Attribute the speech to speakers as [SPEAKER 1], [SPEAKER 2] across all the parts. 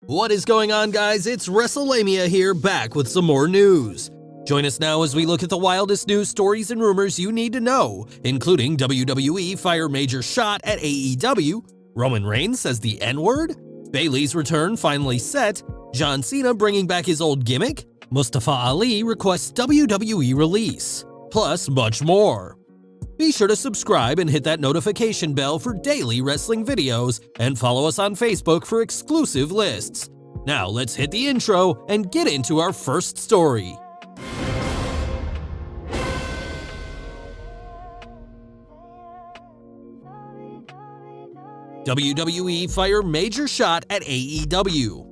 [SPEAKER 1] What is going on, guys? It's Wrestlelamia here, back with some more news. Join us now as we look at the wildest news stories and rumors you need to know, including WWE fire major shot at AEW, Roman Reigns says the N-word, Bayley's return finally set, John Cena bringing back his old gimmick, Mustafa Ali requests WWE release, plus much more. Be sure to subscribe and hit that notification bell for daily wrestling videos, and follow us on Facebook for exclusive lists. Now let's hit the intro and get into our first story. WWE fire major shot at AEW.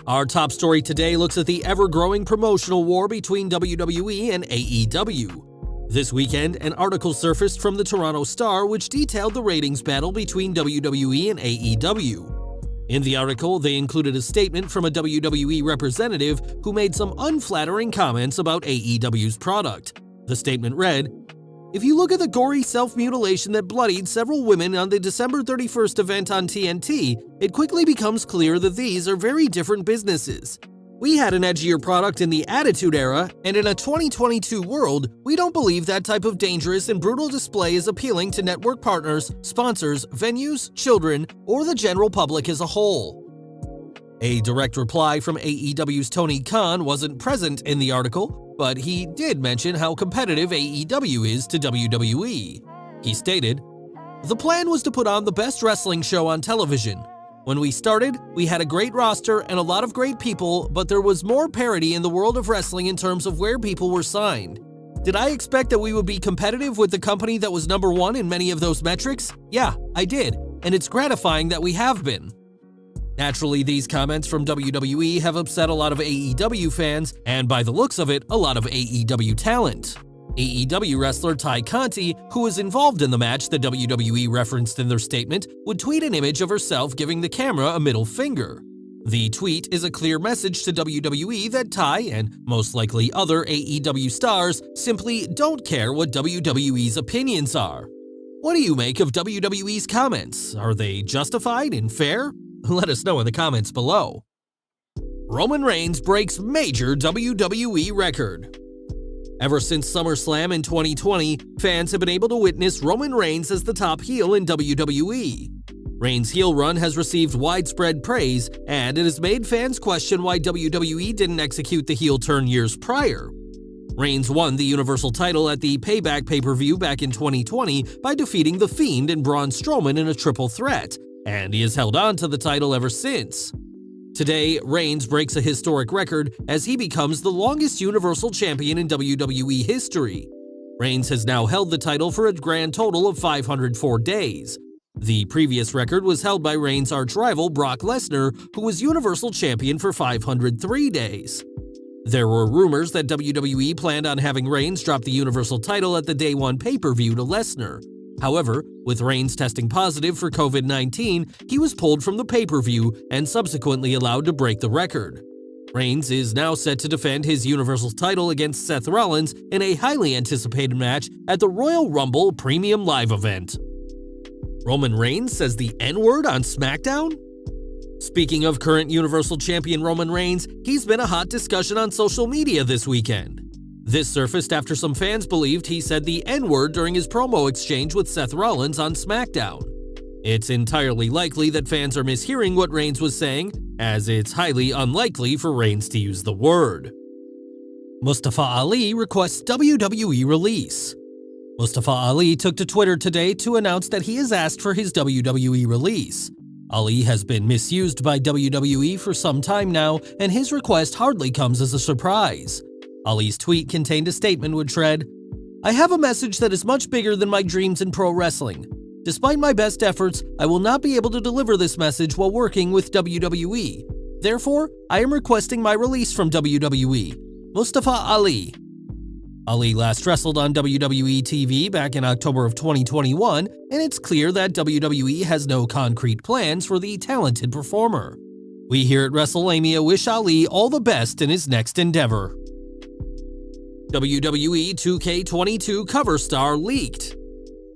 [SPEAKER 1] Our top story today looks at the ever-growing promotional war between WWE and AEW. This weekend, an article surfaced from the Toronto Star which detailed the ratings battle between WWE and AEW. In the article, they included a statement from a WWE representative who made some unflattering comments about AEW's product. The statement read, "If you look at the gory self-mutilation that bloodied several women on the December 31st event on TNT, it quickly becomes clear that these are very different businesses. We had an edgier product in the Attitude Era, and in a 2022 world, we don't believe that type of dangerous and brutal display is appealing to network partners, sponsors, venues, children, or the general public as a whole." A direct reply from AEW's Tony Khan wasn't present in the article, but he did mention how competitive AEW is to WWE. He stated, "The plan was to put on the best wrestling show on television. When we started, we had a great roster and a lot of great people, but there was more parity in the world of wrestling in terms of where people were signed. Did I expect that we would be competitive with the company that was number one in many of those metrics? Yeah, I did, and it's gratifying that we have been." Naturally, these comments from WWE have upset a lot of AEW fans, and by the looks of it, a lot of AEW talent. AEW wrestler Ty Conti, who was involved in the match that WWE referenced in their statement, would tweet an image of herself giving the camera a middle finger. The tweet is a clear message to WWE that Ty, and most likely other AEW stars, simply don't care what WWE's opinions are. What do you make of WWE's comments? Are they justified and fair? Let us know in the comments below. Roman Reigns breaks major WWE record. Ever since SummerSlam in 2020, fans have been able to witness Roman Reigns as the top heel in WWE. Reigns' heel run has received widespread praise, and it has made fans question why WWE didn't execute the heel turn years prior. Reigns won the Universal title at the Payback pay-per-view back in 2020 by defeating The Fiend and Braun Strowman in a triple threat, and he has held on to the title ever since. Today, Reigns breaks a historic record as he becomes the longest Universal Champion in WWE history. Reigns has now held the title for a grand total of 504 days. The previous record was held by Reigns' arch-rival Brock Lesnar, who was Universal Champion for 503 days. There were rumors that WWE planned on having Reigns drop the Universal title at the Day 1 pay-per-view to Lesnar. However, with Reigns testing positive for COVID-19, he was pulled from the pay-per-view and subsequently allowed to break the record. Reigns is now set to defend his Universal title against Seth Rollins in a highly anticipated match at the Royal Rumble Premium Live event. Roman Reigns says the N-word on SmackDown? Speaking of current Universal Champion Roman Reigns, he's been a hot discussion on social media this weekend. This surfaced after some fans believed he said the N-word during his promo exchange with Seth Rollins on SmackDown. It's entirely likely that fans are mishearing what Reigns was saying, as it's highly unlikely for Reigns to use the word. Mustafa Ali requests WWE release. Mustafa Ali took to Twitter today to announce that he has asked for his WWE release. Ali has been misused by WWE for some time now, and his request hardly comes as a surprise. Ali's tweet contained a statement which read, "I have a message that is much bigger than my dreams in pro wrestling. Despite my best efforts, I will not be able to deliver this message while working with WWE. Therefore, I am requesting my release from WWE. Mustafa Ali." Ali last wrestled on WWE TV back in October of 2021, and it's clear that WWE has no concrete plans for the talented performer. We here at Wrestlelamia wish Ali all the best in his next endeavor. WWE 2K22 cover star leaked.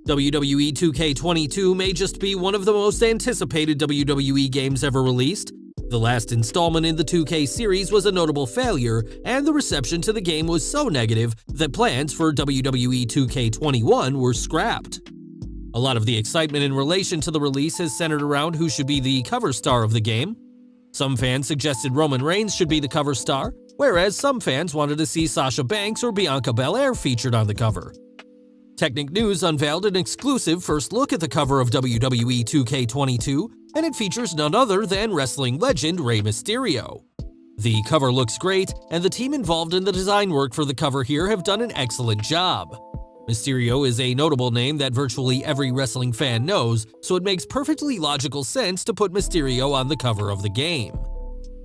[SPEAKER 1] WWE 2K22 may just be one of the most anticipated WWE games ever released. The last installment in the 2K series was a notable failure, and the reception to the game was so negative that plans for WWE 2K21 were scrapped. A lot of the excitement in relation to the release has centered around who should be the cover star of the game. Some fans suggested Roman Reigns should be the cover star, whereas some fans wanted to see Sasha Banks or Bianca Belair featured on the cover. Technic News unveiled an exclusive first look at the cover of WWE 2K22, and it features none other than wrestling legend Rey Mysterio. The cover looks great, and the team involved in the design work for the cover here have done an excellent job. Mysterio is a notable name that virtually every wrestling fan knows, so it makes perfectly logical sense to put Mysterio on the cover of the game.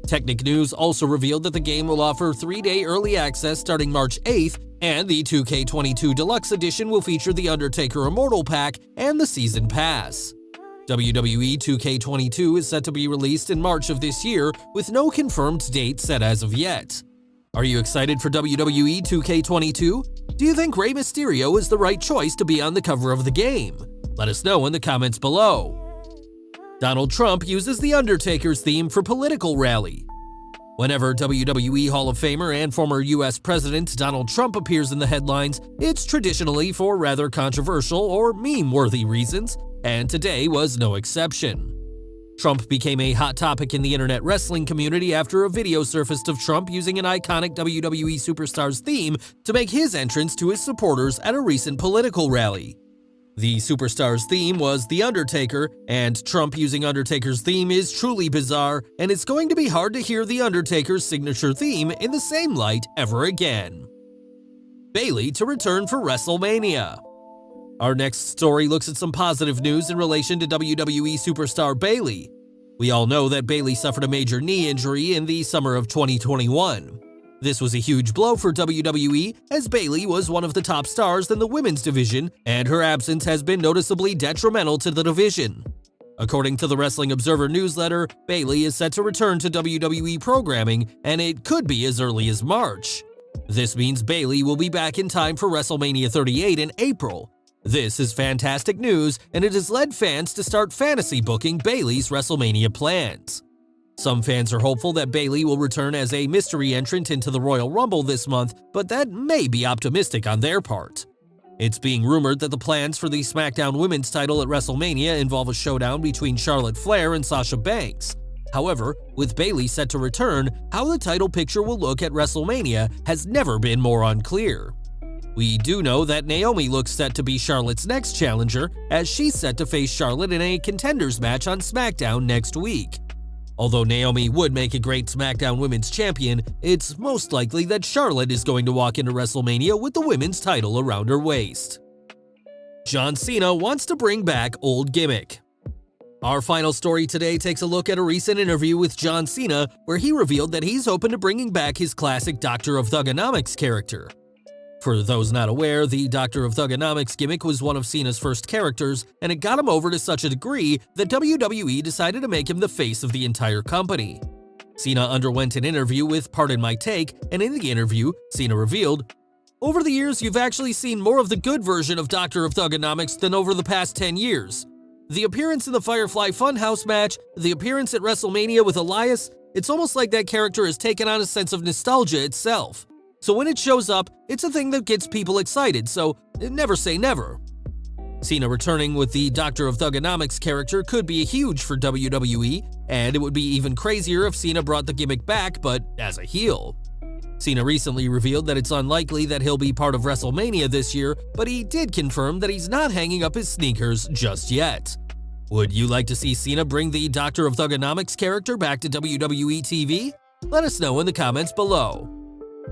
[SPEAKER 1] Technic News also revealed that the game will offer 3-day early access starting March 8th, and the 2K22 Deluxe Edition will feature the Undertaker Immortal Pack and the Season Pass. WWE 2K22 is set to be released in March of this year, with no confirmed date set as of yet. Are you excited for WWE 2K22? Do you think Rey Mysterio is the right choice to be on the cover of the game? Let us know in the comments below. Donald Trump uses the Undertaker's theme for political rally. Whenever WWE Hall of Famer and former US President Donald Trump appears in the headlines, it's traditionally for rather controversial or meme-worthy reasons, and today was no exception. Trump became a hot topic in the internet wrestling community after a video surfaced of Trump using an iconic WWE superstar's theme to make his entrance to his supporters at a recent political rally. The superstar's theme was The Undertaker, and Trump using Undertaker's theme is truly bizarre, and it's going to be hard to hear The Undertaker's signature theme in the same light ever again. Bayley to return for WrestleMania. Our next story looks at some positive news in relation to WWE superstar Bayley. We all know that Bayley suffered a major knee injury in the summer of 2021. This was a huge blow for WWE, as Bayley was one of the top stars in the women's division, and her absence has been noticeably detrimental to the division. According to the Wrestling Observer newsletter, Bayley is set to return to WWE programming, and it could be as early as March. This means Bayley will be back in time for WrestleMania 38 in April. This is fantastic news, and it has led fans to start fantasy booking Bayley's WrestleMania plans. Some fans are hopeful that Bayley will return as a mystery entrant into the Royal Rumble this month, but that may be optimistic on their part. It's being rumored that the plans for the SmackDown Women's title at WrestleMania involve a showdown between Charlotte Flair and Sasha Banks. However, with Bayley set to return, how the title picture will look at WrestleMania has never been more unclear. We do know that Naomi looks set to be Charlotte's next challenger, as she's set to face Charlotte in a contenders match on SmackDown next week. Although Naomi would make a great SmackDown Women's Champion, it's most likely that Charlotte is going to walk into WrestleMania with the women's title around her waist. John Cena wants to bring back old Gimmick. Our final story today takes a look at a recent interview with John Cena, where he revealed that he's open to bringing back his classic Doctor of Thuganomics character. For those not aware, the Doctor of Thuganomics gimmick was one of Cena's first characters, and it got him over to such a degree that WWE decided to make him the face of the entire company. Cena underwent an interview with Pardon My Take, and in the interview, Cena revealed, "Over the years, you've actually seen more of the good version of Doctor of Thuganomics than over the past 10 years. The appearance in the Firefly Funhouse match, the appearance at WrestleMania with Elias, it's almost like that character has taken on a sense of nostalgia itself. So when it shows up, it's a thing that gets people excited, so never say never." Cena returning with the Doctor of Thuganomics character could be huge for WWE, and it would be even crazier if Cena brought the gimmick back, but as a heel. Cena recently revealed that it's unlikely that he'll be part of WrestleMania this year, but he did confirm that he's not hanging up his sneakers just yet. Would you like to see Cena bring the Doctor of Thuganomics character back to WWE TV? Let us know in the comments below.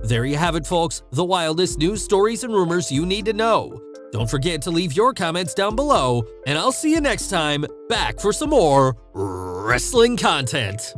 [SPEAKER 1] There you have it, folks, the wildest news, stories, and rumors you need to know. Don't forget to leave your comments down below, and I'll see you next time, back for some more wrestling content.